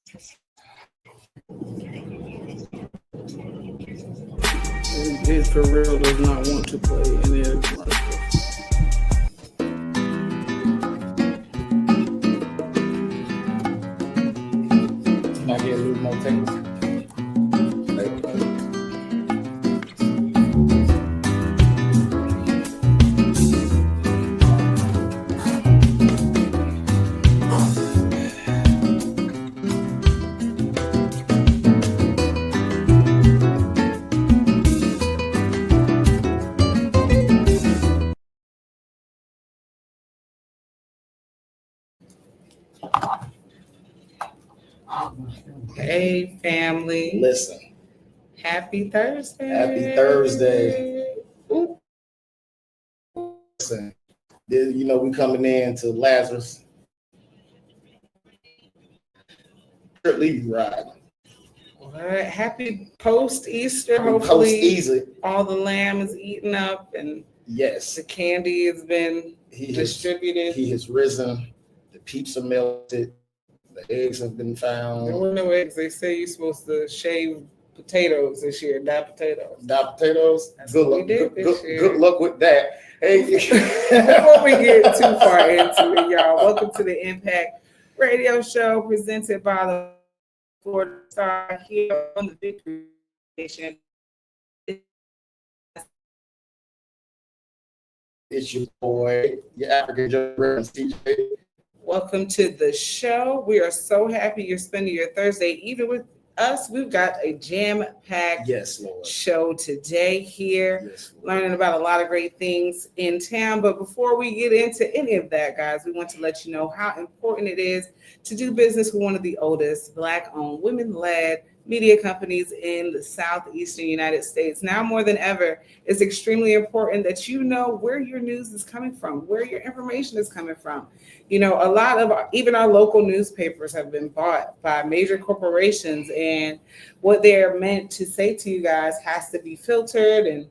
It for real does not want to play any of the commercials. Can I get a little more technical? Hey, family. Listen. Happy Thursday. Happy Thursday. Ooh. Listen, we coming in to Lazarus. Leave right. All right. Happy post-Easter. Hopefully, all the lamb is eaten up and yes, the candy has been distributed. He has risen. The peeps are melted. The eggs have been found. There were no eggs. They say you're supposed to shave potatoes this year. Dye potatoes. That's good luck. Good luck with that. Hey, before we get too far into it, y'all, welcome to the Impact Radio Show presented by the Florida Star here on the Victory Station. It's your boy, your African Joe CJ. Welcome to the show. We are so happy you're spending your Thursday even with us. We've got a jam-packed show today here, learning about a lot of great things in town. But before we get into any of that, guys, we want to let you know how important it is to do business with one of the oldest Black-owned, women-led media companies in the southeastern United States. Now more than ever, it's extremely important that you know where your news is coming from, where your information is coming from. A lot of even our local newspapers have been bought by major corporations, and what they're meant to say to you guys has to be filtered, and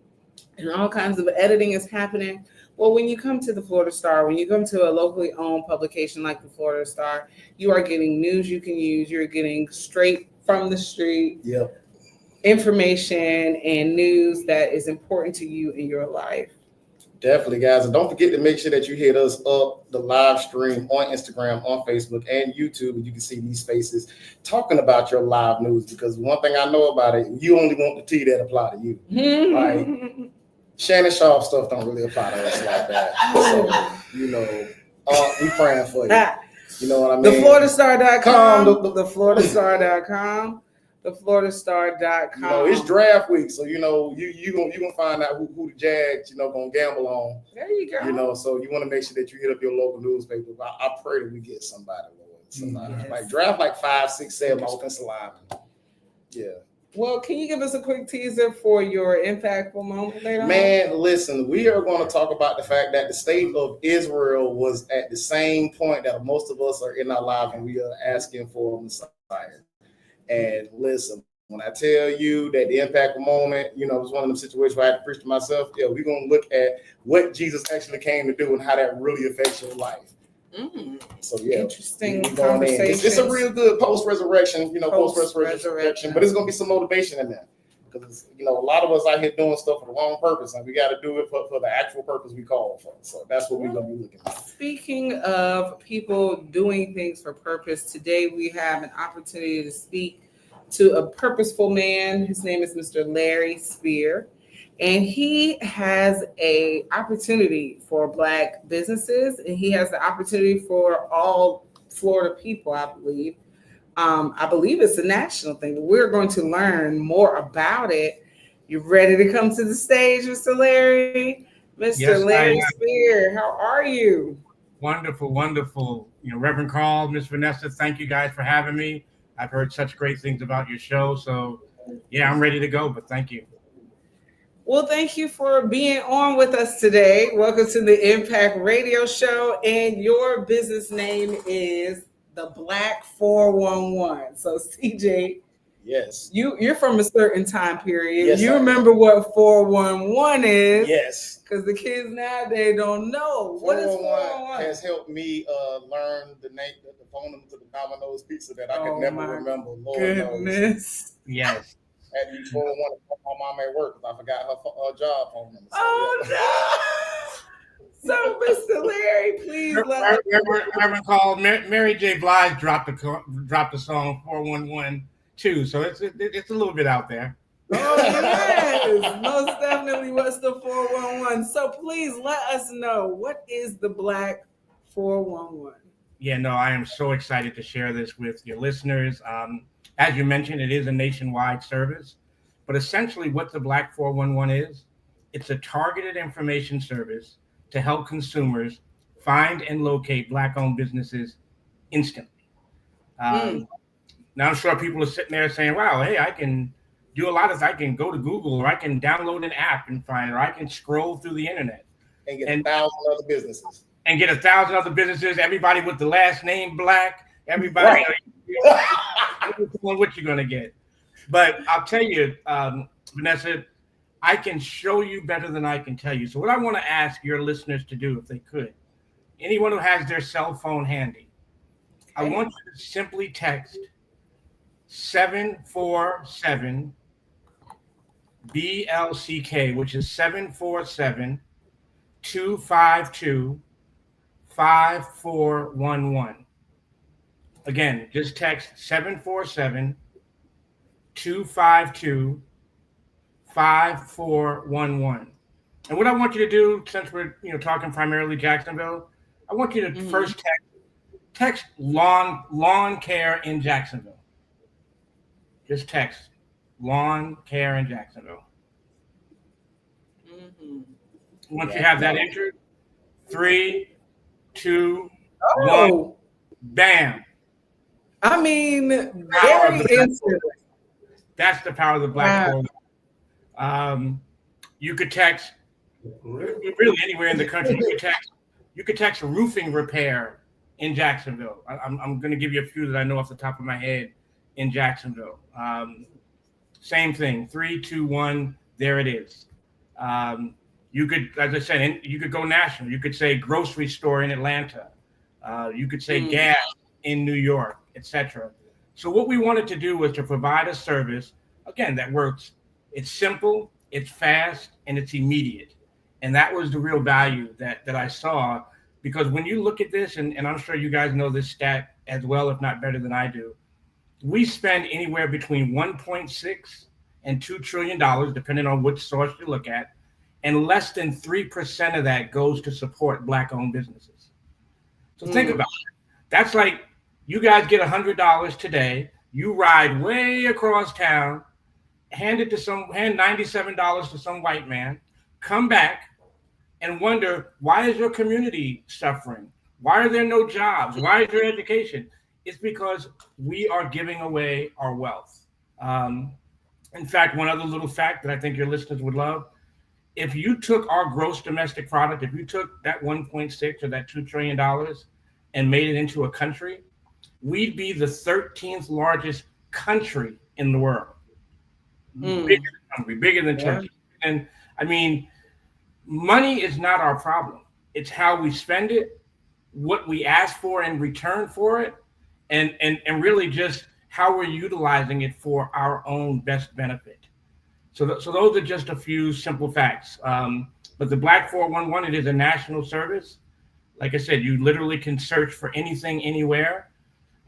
all kinds of editing is happening. Well, when you come to the Florida Star, when you come to a locally owned publication like the Florida Star, you are getting news you can use. You're getting straight from the street information and news that is important to you in your life. Definitely, guys. And don't forget to make sure that you hit us up the live stream on Instagram, on Facebook, and YouTube. And you can see these faces talking about your live news, because one thing I know about it, you only want the tea that apply to you. Like Shannon Sharp stuff don't really apply to us like that. So, we praying for you. You know what I mean? TheFloridaStar.com. TheFloridaStar.com. TheFloridaStar.com. It's draft week, so you gonna find out who the Jags gonna gamble on. There you go. So you want to make sure that you hit up your local newspaper. I pray that we get somebody, Lord. Like draft like 5, 6, 7 offensive linemen. Yeah. Well, can you give us a quick teaser for your impactful moment later on? Man, listen, we are going to talk about the fact that the state of Israel was at the same point that most of us are in our life, and we are asking for a Messiah. And listen, when I tell you that the impactful moment, it was one of them situations where I had to preach to myself. Yeah, we're going to look at what Jesus actually came to do and how that really affects your life. So interesting conversation. It's a real good post-resurrection, post-resurrection, but it's gonna be some motivation in there, because a lot of us out here doing stuff for the wrong purpose, and we got to do it for the actual purpose we call for. So that's what we're gonna be looking at. Speaking of people doing things for purpose, today we have an opportunity to speak to a purposeful man. His name is Mr. Larry Spear. And he has an opportunity for Black businesses, and he has the opportunity for all Florida people, I believe. I believe it's a national thing, but we're going to learn more about it. You ready to come to the stage, Mr. Larry? Mr. Larry Spear, how are you? Wonderful, wonderful. Reverend Carl, Miss Vanessa, thank you guys for having me. I've heard such great things about your show. So, I'm ready to go, but thank you. Well, thank you for being on with us today. Welcome to the Impact Radio Show, and your business name is the Black 411. So, CJ, Yes. You're from a certain time period. Yes, you remember what 411 is. Yes. Because the kids nowadays don't know. What is 411? Has helped me learn the phone number to the Domino's pizza that I could never remember. Lord knows. Yes. Had to use 411 to call my mom at work because I forgot her job phone number. So, So, Mr. Larry, please let Reverend Call Mary J. Blige dropped the song 411 too, so it's a little bit out there. Oh yes, most definitely. What's the 411? So please let us know, what is the Black 411? Yeah, no, I am so excited to share this with your listeners. As you mentioned, it is a nationwide service, but essentially what the Black 411 is, it's a targeted information service to help consumers find and locate Black-owned businesses instantly. Now, I'm sure people are sitting there saying, wow, hey, I can do a lot of, I can go to Google, or I can download an app and find, or I can scroll through the internet. And get 1,000 other businesses. And get 1,000 other businesses, everybody with the last name Black, everybody, what you're going to get. But I'll tell you, Vanessa, I can show you better than I can tell you. So what I want to ask your listeners to do, if they could, anyone who has their cell phone handy, I want you to simply text 747 BLCK, which is 747 252 5411. Again, just text 747 252 5411. And what I want you to do, since we're talking primarily Jacksonville, I want you to first text lawn care in Jacksonville. Just text lawn care in Jacksonville. Once you have that entered, 3, 2, 1, bam. I mean, very instant. That's the power of the Black Hole. You could text really anywhere in the country. You could text roofing repair in Jacksonville. I'm going to give you a few that I know off the top of my head in Jacksonville. Same thing, 3, 2, 1, there it is. You could, as I said, you could go national. You could say grocery store in Atlanta. You could say gas in New York, etc. So what we wanted to do was to provide a service, again, that works. It's simple, it's fast, and it's immediate. And that was the real value that I saw, because when you look at this, and I'm sure you guys know this stat as well, if not better than I do, we spend anywhere between 1.6 and $2 trillion, depending on which source you look at, and less than 3% of that goes to support Black-owned businesses. So think about it. That's like you guys get $100 today, you ride way across town, hand $97 to some white man, come back and wonder, why is your community suffering? Why are there no jobs? Why is there education? It's because we are giving away our wealth. In fact, one other little fact that I think your listeners would love, if you took our gross domestic product, if you took that 1.6 or that $2 trillion and made it into a country, we'd be the 13th largest country in the world. Bigger than Hungary, bigger than Turkey. And I mean, money is not our problem. It's how we spend it, what we ask for in return for it, and really just how we're utilizing it for our own best benefit. So those are just a few simple facts. But the Black 411, it is a national service. Like I said, you literally can search for anything, anywhere.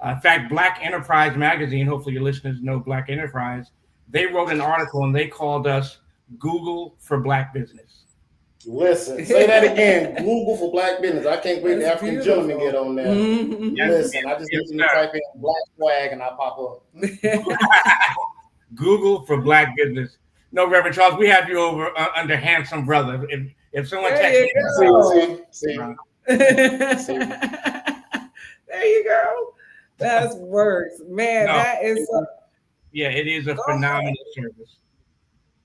In fact, Black Enterprise magazine, hopefully your listeners know Black Enterprise, they wrote an article and they called us Google for Black business. Listen, say that again. Google for Black business. I can't wait the African gentleman get on there. Listen, I just need to type in Black swag and I pop up. Google for Black business. No, Reverend Charles, we have you over under handsome brother. If someone texts you, see. There you go. That's works, man. That is. Yeah, it is a phenomenal service.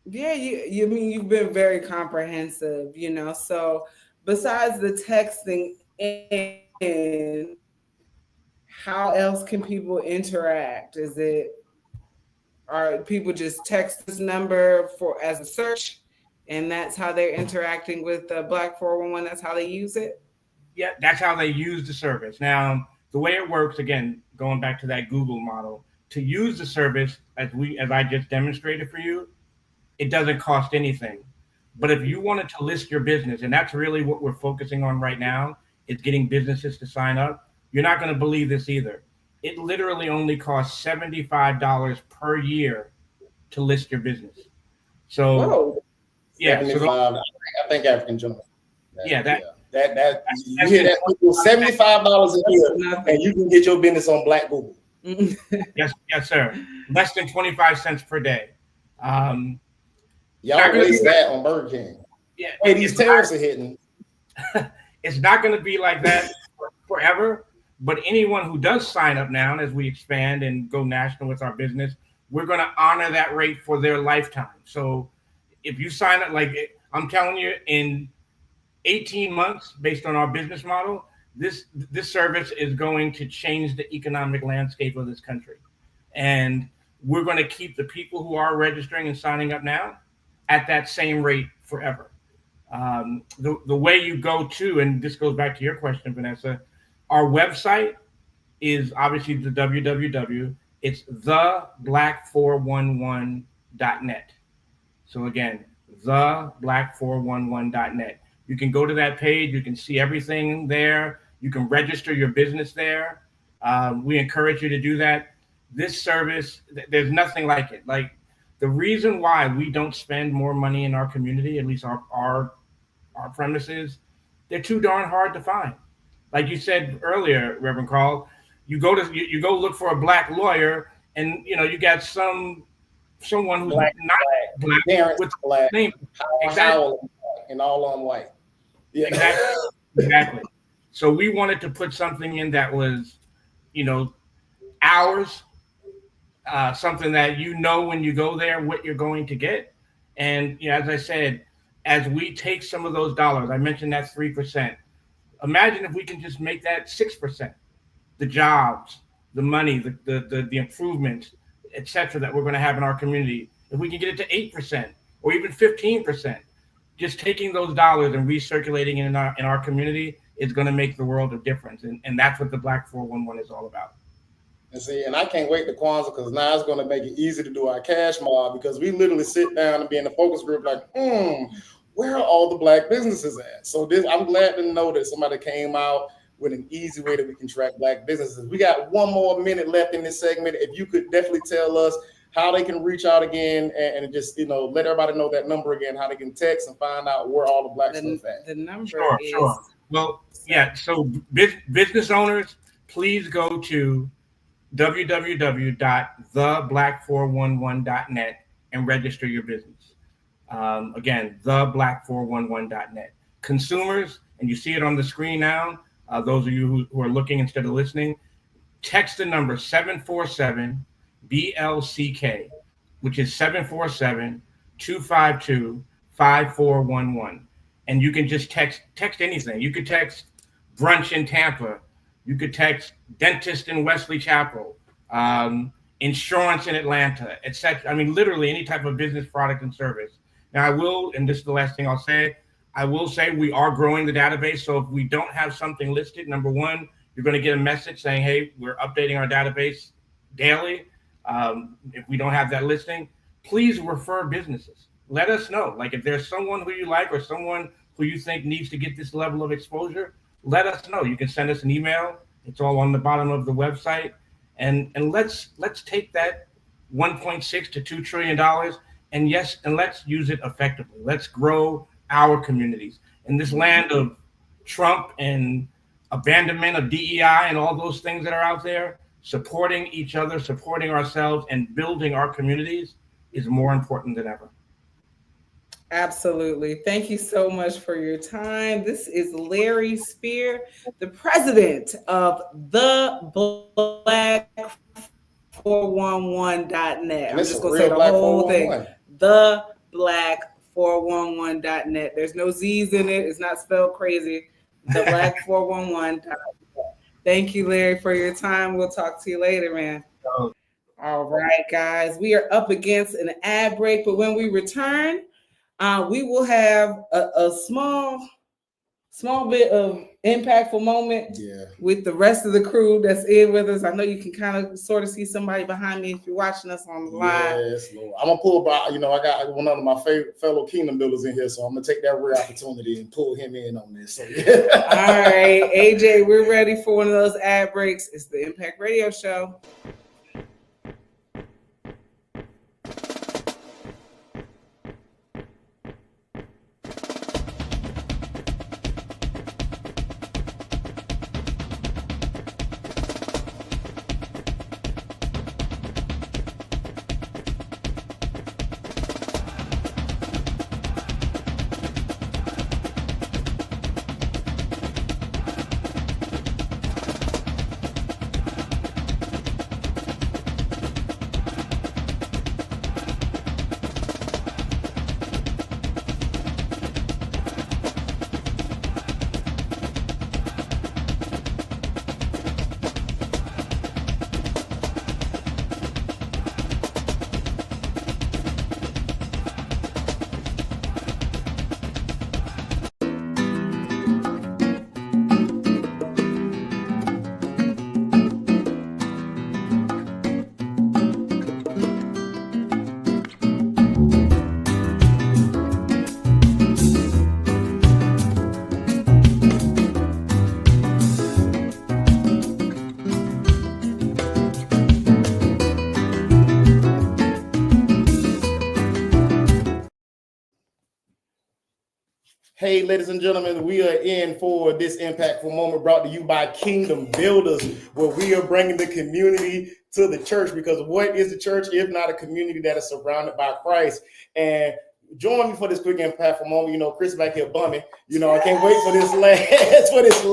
Yeah, you mean you've been very comprehensive, So besides the texting in, how else can people interact? are people just text this number as a search, and that's how they're interacting with the Black 411? That's how they use it? Yeah, that's how they use the service. Now, the way it works, again, going back to that Google model, to use the service as I just demonstrated for you, it doesn't cost anything. But if you wanted to list your business, and that's really what we're focusing on right now, is getting businesses to sign up. You're not going to believe this either. It literally only costs $75 per year to list your business. So, whoa. Yeah, I think African gentlemen. That you hear that? $75 a year, and you can get your business on Black Google. Yes, sir. Less than 25 cents per day. Y'all waste that on Burger King. Yeah, hey, these tariffs are hitting. It's not going to be like that forever. But anyone who does sign up now, as we expand and go national with our business, we're going to honor that rate for their lifetime. So if you sign up, like I'm telling you, in 18 months, based on our business model, this service is going to change the economic landscape of this country. And we're going to keep the people who are registering and signing up now at that same rate forever. The way you go to, and this goes back to your question, Vanessa, our website is obviously the www. It's theblack411.net. So again, theblack411.net. You can go to that page. You can see everything there. You can register your business there. We encourage you to do that. This service, there's nothing like it. Like, the reason why we don't spend more money in our community, at least our premises, they're too darn hard to find. Like you said earlier, Reverend Carl, you go look for a Black lawyer, and you got someone who's not black with Black, name. Exactly. and all on white. Yeah, exactly. So we wanted to put something in that was, ours, something that when you go there what you're going to get. And as I said, as we take some of those dollars, I mentioned that 3%. Imagine if we can just make that 6%. The jobs, the money, the improvements, etc., that we're going to have in our community. If we can get it to 8% or even 15%, just taking those dollars and recirculating it in our community is going to make the world of difference. And that's what the Black 411 is all about. And I can't wait to Kwanzaa, because now it's going to make it easy to do our cash mob, because we literally sit down and be in the focus group like, where are all the Black businesses at? So I'm glad to know that somebody came out with an easy way that we can track Black businesses. We got one more minute left in this segment. If you could definitely tell us how they can reach out again and just, let everybody know that number again, how they can text and find out where all the Black stuff at. The number is... Sure. Well, yeah, so business owners, please go to www.theblack411.net and register your business. Again, theblack411.net. Consumers, and you see it on the screen now, those of you who are looking instead of listening, text the number 747-BLCK, which is 747-252-5411. And you can just text anything. You could text brunch in Tampa. You could text dentist in Wesley Chapel, insurance in Atlanta, etc. I mean, literally any type of business product and service. Now, I will, and this is the last thing I'll say, we are growing the database. So if we don't have something listed, number one, you're going to get a message saying, hey, we're updating our database daily. If we don't have that listing, please refer businesses. Let us know. Like, if there's someone who you like or someone who you think needs to get this level of exposure, let us know. You can send us an email. It's all on the bottom of the website. And let's take that $1.6 to $2 trillion and let's use it effectively. Let's grow our communities. In this land of Trump and abandonment of DEI and all those things that are out there, supporting each other, supporting ourselves, and building our communities is more important than ever. Absolutely. Thank you so much for your time. This is Larry Spear, the president of theblack411.net. I'm just going to say the whole thing. Theblack411.net. There's no Z's in it. It's not spelled crazy. Theblack411.net. Thank you, Larry, for your time. We'll talk to you later, man. All right, guys, we are up against an ad break, but when we return, we will have a small bit of impactful moment with the rest of the crew that's in with us. I know you can kind of sort of see somebody behind me if you're watching us on the live. Yes, Lord. I'm gonna pull by, I got one of my favorite fellow kingdom builders in here, so I'm gonna take that rare opportunity and pull him in on this. So, yeah. All right, AJ, we're ready for one of those ad breaks. It's the Impact Radio Show. Hey, ladies and gentlemen, we are in for this impactful moment brought to you by Kingdom Builders, where we are bringing the community to the church, because what is the church if not a community that is surrounded by Christ? And join me for this quick impactful moment. Chris back here bumming. I can't wait for this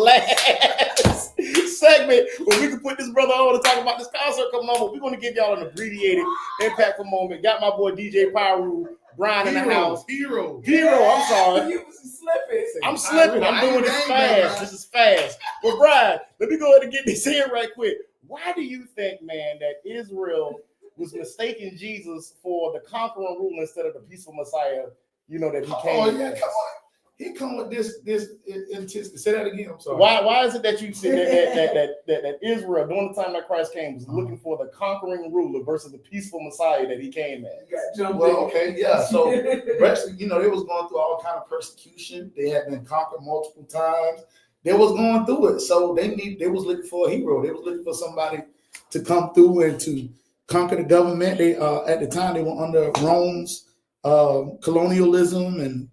last segment where we can put this brother on to talk about this concert coming on. But we're going to give y'all an abbreviated impactful moment. Got my boy DJ Pyru, Brian in the house. Hero. I'm sorry. You was slipping. I'm slipping. I'm doing this fast. This is fast. But Brian, let me go ahead and get this in right quick. Why do you think, man, that Israel was mistaking Jesus for the conquering ruler instead of the peaceful Messiah, that he came? Oh, yeah, come on. He come with this intensity. Say that again. I'm sorry. Why is it that you see that Israel, during the time that Christ came, was looking for the conquering ruler versus the peaceful Messiah that he came as? Okay, yeah. So, actually, they was going through all kind of persecution. They had been conquered multiple times. They was going through it. So they was looking for a hero. They was looking for somebody to come through and to conquer the government. They at the time they were under Rome's colonialism and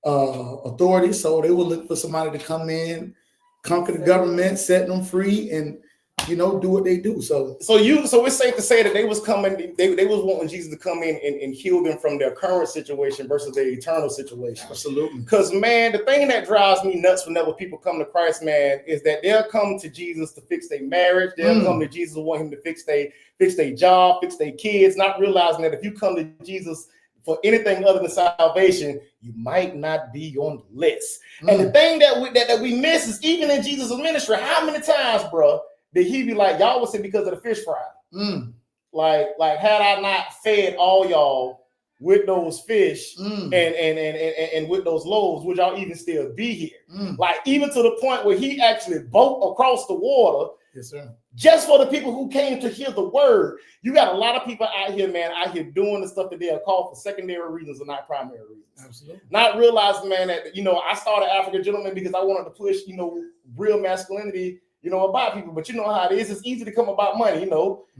authority, so they were looking for somebody to come in, conquer the government, set them free, and do what they do. So it's safe to say that they was coming. They was wanting Jesus to come in and heal them from their current situation versus their eternal situation. Absolutely. Because man, the thing that drives me nuts whenever people come to Christ, man, is that they'll come to Jesus to fix their marriage. They'll come to Jesus to want him to fix their job, fix their kids, not realizing that if you come to Jesus for anything other than salvation, you might not be on the list. And the thing that we miss is, even in Jesus' ministry, how many times, bro, did he be like, y'all was sick because of the fish fry? Like had I not fed all y'all with those fish and with those loaves, would y'all even still be here? Like, even to the point where he actually boat across the water. Yes, sir. Just for the people who came to hear the word. You got a lot of people out here, man, doing the stuff that they are called for secondary reasons and not primary reasons. Absolutely. Not realizing, man, that, I started African Gentleman because I wanted to push, real masculinity, about people. But you know how it is. It's easy to come about money,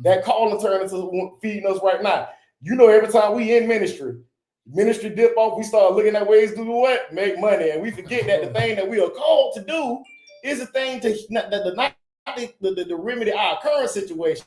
that calling turn into feeding us right now. Every time we in ministry dip off, we start looking at ways to do what? Make money. And we forget that the thing that we are called to do is a thing to remedy our current situation,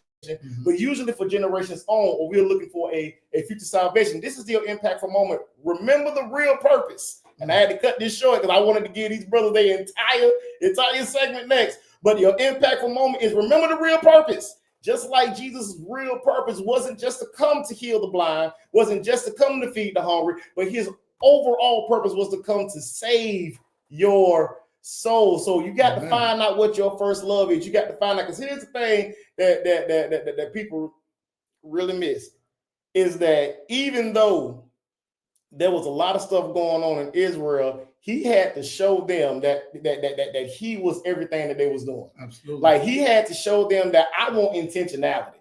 but usually for generations on, or we're looking for a future salvation. This is the impactful moment. Remember the real purpose. And I had to cut this short because I wanted to give these brothers their entire segment next. But your impactful moment is remember the real purpose. Just like Jesus' real purpose wasn't just to come to heal the blind, wasn't just to come to feed the hungry, but his overall purpose was to come to save your soul. So you got to find out what your first love is. You got to find out, because here's the thing that people really miss is that even though there was a lot of stuff going on in Israel, he had to show them that he was everything that they was doing. Absolutely. Like he had to show them that I want intentionality.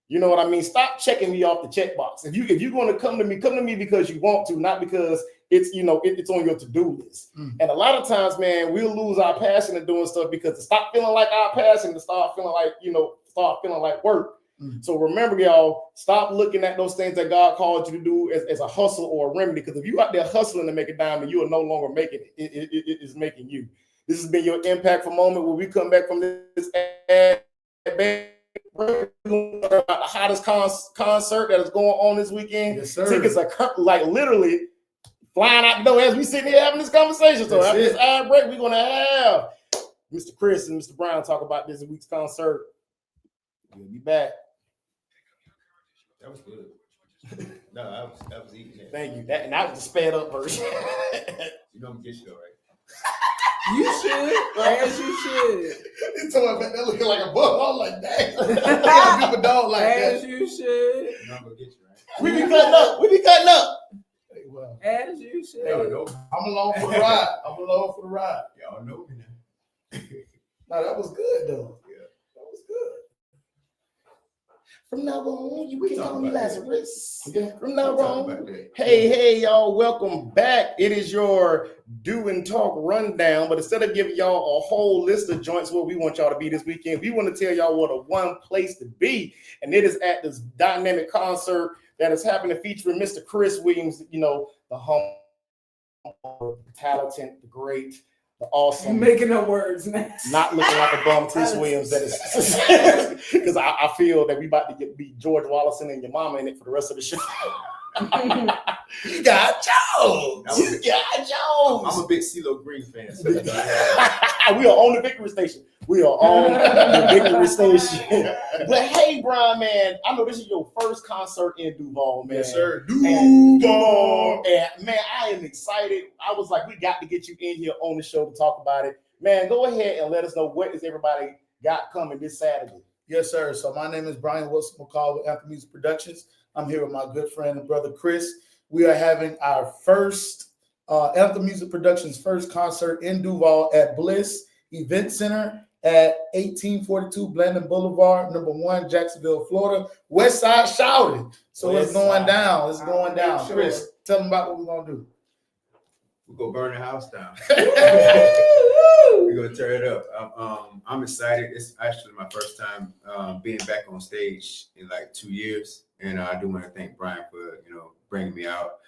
You know what I mean? Stop checking me off the checkbox. If you're going to come to me because you want to, not because it's it's on your to-do list. And a lot of times, man, we'll lose our passion in doing stuff because to stop feeling like our passion, to start feeling like work. So remember, y'all, stop looking at those things that God called you to do as a hustle or a remedy. Because if you out there hustling to make a dime, you are no longer making it. It is making you. This has been your impactful moment. When we come back from this ad, about the hottest concert that is going on this weekend. Yes, sir. Tickets are like literally flying out the door as we sitting here having this conversation. So after this ad break, we're gonna have Mr. Chris and Mr. Brown talk about this week's concert. We'll be back. That was good. No, I was eating it. Thank you. That was the sped up version. You know I'm gonna get you though, right? You should, as you should. He told me that looking like a buck. I was like, dang. Give a dog like As that. you should. You know I'm gonna get you, right? We be cutting up. Hey, well, As you should. Y'all know, I'm along for the ride. y'all know me now. No, that was good though. Yeah. That was good. From now on, you can call me Lazarus. Yeah. From now Talk about on. that. Hey, y'all, welcome back. It is your Do and Talk rundown, but instead of giving y'all a whole list of joints where we want y'all to be this weekend, we want to tell y'all what a one place to be, and it is at this dynamic concert that is happening featuring Mr. Chris Williams, you know, the humble, the talented, the great, the awesome. Making up words, man. Not looking like a bum, Chris Williams. That is because I feel that we about to be George Wallison and your mama in it for the rest of the show. You got Jones. I'm a big CeeLo Green fan. So you know, We are on the Victory Station. We are on the Victory Station. But hey, Brian, man, I know this is your first concert in Duval, man. Yes, sir. Duval. And man, I am excited. I was like, we got to get you in here on the show to talk about it. Man, go ahead and let us know what is everybody got coming this Saturday. Yes, sir. So my name is Brian Wilson McCall with Anthem Music Productions. I'm here with my good friend and brother Chris. We are having our first Anthem Music Productions first concert in Duval at Bliss Event Center at 1842 Blandon Boulevard, number 1, Jacksonville, Florida. West Side shouting. So it's going down. It's going down. Sure. Chris, tell them about what we're gonna do. we're gonna burn the house down. We're gonna tear it up. I'm excited. It's actually my first time being back on stage in like 2 years, and I do want to thank Brian for bringing me out.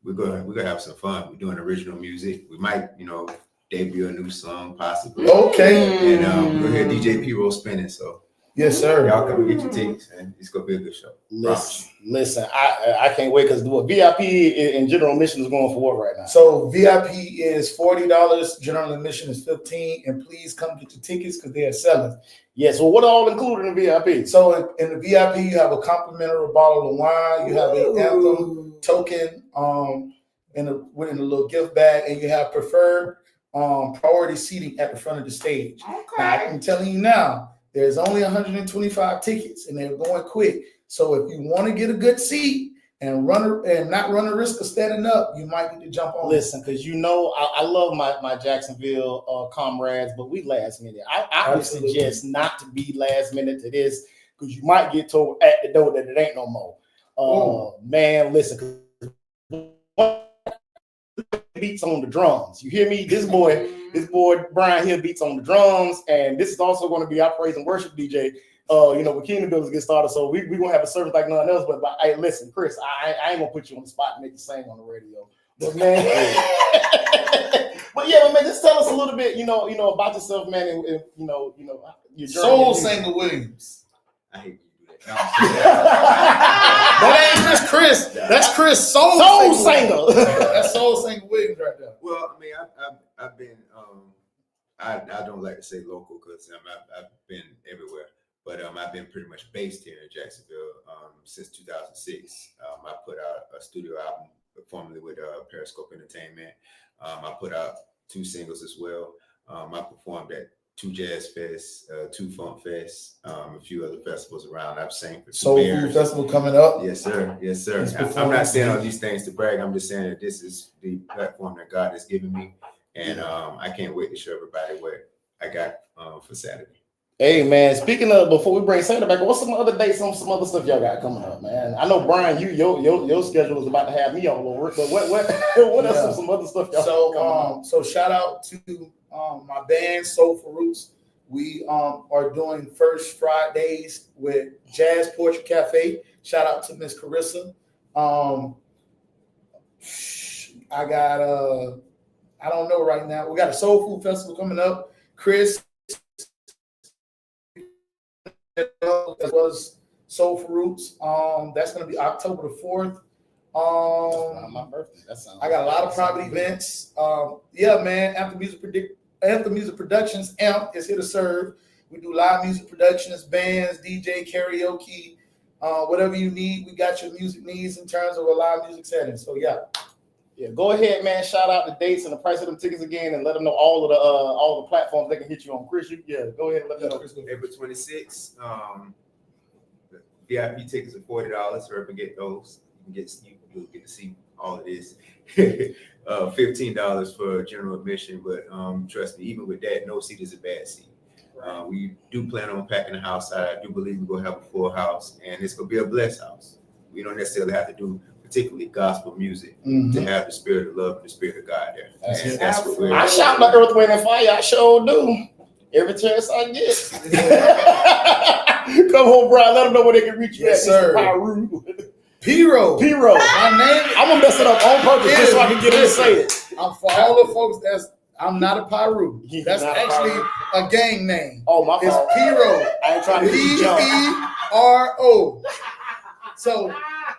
We're gonna have some fun. We're doing original music. We might debut a new song possibly. Okay. And we're here DJ P-Roll spinning. So Yes, sir. y'all come and get your tickets, and it's gonna be a good show. Listen, I can't wait because what VIP and general admission is going for what right now? So VIP is $40, general admission is $15, and please come get your tickets because they are selling. Yeah, so what all included in the VIP? So in the VIP, you have a complimentary bottle of wine, you have an Anthem token in a little gift bag, and you have preferred priority seating at the front of the stage. Okay. Now, I'm telling you now, there's only 125 tickets, and they're going quick. So if you want to get a good seat and not run the risk of standing up, you might need to jump on. Listen, because I love my Jacksonville comrades, but we last minute. I would suggest not to be last minute to this because you might get told at the door that it ain't no more. Man, listen, beats on the drums. You hear me? This boy Brian here beats on the drums, and this is also going to be our praise and worship DJ. When Kingdom Builders get started, so we gonna have a service like nothing else. But hey, listen, Chris, I ain't gonna put you on the spot and make you sing on the radio. But man, just tell us a little bit, about yourself, man, and your journey. Soul Singer Williams. I hate you do that. That ain't Chris. That's Chris Soul Singer. That's Soul Singer Williams right there. Well, I mean, I've been I don't like to say local because I've been everywhere. But I've been pretty much based here in Jacksonville since 2006. I put out a studio album formerly with Periscope Entertainment. I put out 2 singles as well. I performed at 2 Jazz Fests, 2 Funk Fests, a few other festivals around. I've sang for Soul Food Festival coming up. Yes, sir. Yes, sir. It's I'm not saying all these things to brag. I'm just saying that this is the platform that God has given me. And I can't wait to show everybody what I got for Saturday. Hey man, speaking of, before we bring Santa back, what's some other dates on some other stuff y'all got coming up, man? I know Brian, your schedule is about to have me all over it, but what else some other stuff y'all So shout out to my band Soulful Roots. We are doing First Fridays with Jazz Poetry Cafe. Shout out to Miss Carissa. I got I don't know right now. We got a Soul Food Festival coming up. Chris, as well as Soulful Roots. That's going to be October the 4th. my birthday. That sounds. I got a lot of private events. Yeah, man. Anthem Music Productions, AMP is here to serve. We do live music productions, bands, DJ, karaoke, whatever you need. We got your music needs in terms of a live music setting. So yeah. Yeah, go ahead, man. Shout out the dates and the price of them tickets again, and let them know all the platforms they can hit you on. Chris, go ahead and let them know. April 26th, VIP tickets are $40. Hurry up and get those. You'll get to see all of this. $15 for general admission, but trust me, even with that, no seat is a bad seat. We do plan on packing the house out. I do believe we're gonna have a full house, and it's gonna be a blessed house. We don't necessarily have to do particularly gospel music to have the spirit of love and the spirit of God there. That's what we're. I shout my Earth, Wind, and Fire. I sure do. Every chance I get. Come home, Brian. Let them know where they can reach you. Yes, sir. P-Roll. My name. I'm gonna mess it up on purpose just so I can get in and say it. For all the folks I'm not a Pyru. That's actually a gang name. Oh, my fault. It's P-Roll. I ain't trying to get you jumped. P-E-R-O. So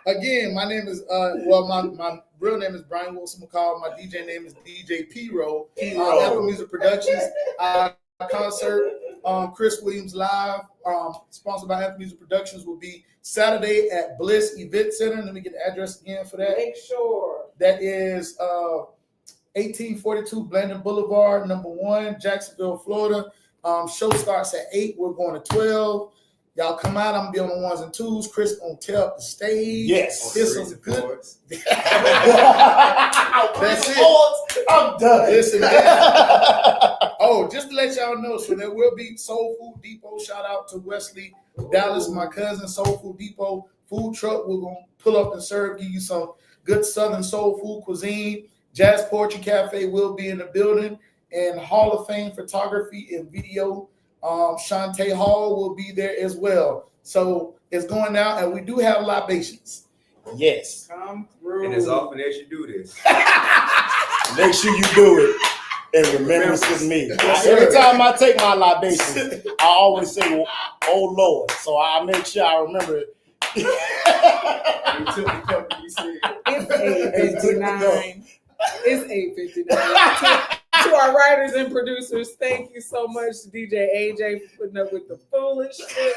again, my name is my real name is Brian Wilson McCall. My DJ name is DJ P-Roll. Apple Music Productions. Concert Chris Williams Live, sponsored by Apple Music Productions, will be Saturday at Bliss Event Center. Let me get the address again for that. Make sure. That is 1842 Blandon Boulevard, number 1, Jacksonville, Florida. Show starts at 8. We're going to 12. Y'all come out. I'm gonna be on the 1s and 2s. Chris gonna tear up the stage. Yes. Here's some good. That's it. I'm done. Listen, man. Oh, just to let y'all know, so there will be Soul Food Depot. Shout out to Wesley Dallas, my cousin. Soul Food Depot food truck. We're gonna pull up and serve, give you some good Southern soul food cuisine. Jazz Poetry Cafe will be in the building, and Hall of Fame photography and video. Shantae Hall will be there as well. So it's going down, and we do have libations. Yes. Come through. And as often as you do this, make sure you do it in remembrance of me. Every time I take my libation, I always say, "Oh Lord," so I make sure I remember it. It's 8:59. It's 8:59. To our writers and producers, thank you so much to DJ AJ for putting up with the foolish shit.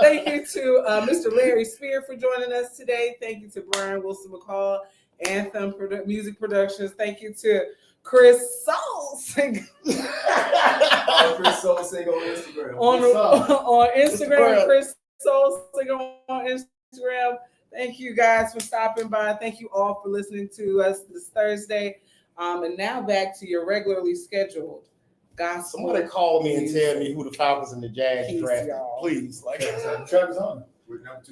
Thank you to Mr. Larry Spear for joining us today. Thank you to Brian Wilson McCall, Anthem Music Productions. Thank you to Chris Soul Singer. Chris Soul Singer on Instagram. On Instagram, Chris Soul Singer on Instagram. Thank you guys for stopping by. Thank you all for listening to us this Thursday. And now back to your regularly scheduled gospel. Somebody call me and tell me who the Falcons and the Jazz drafted. Please. Like I said, Travis Hunter. With number 2.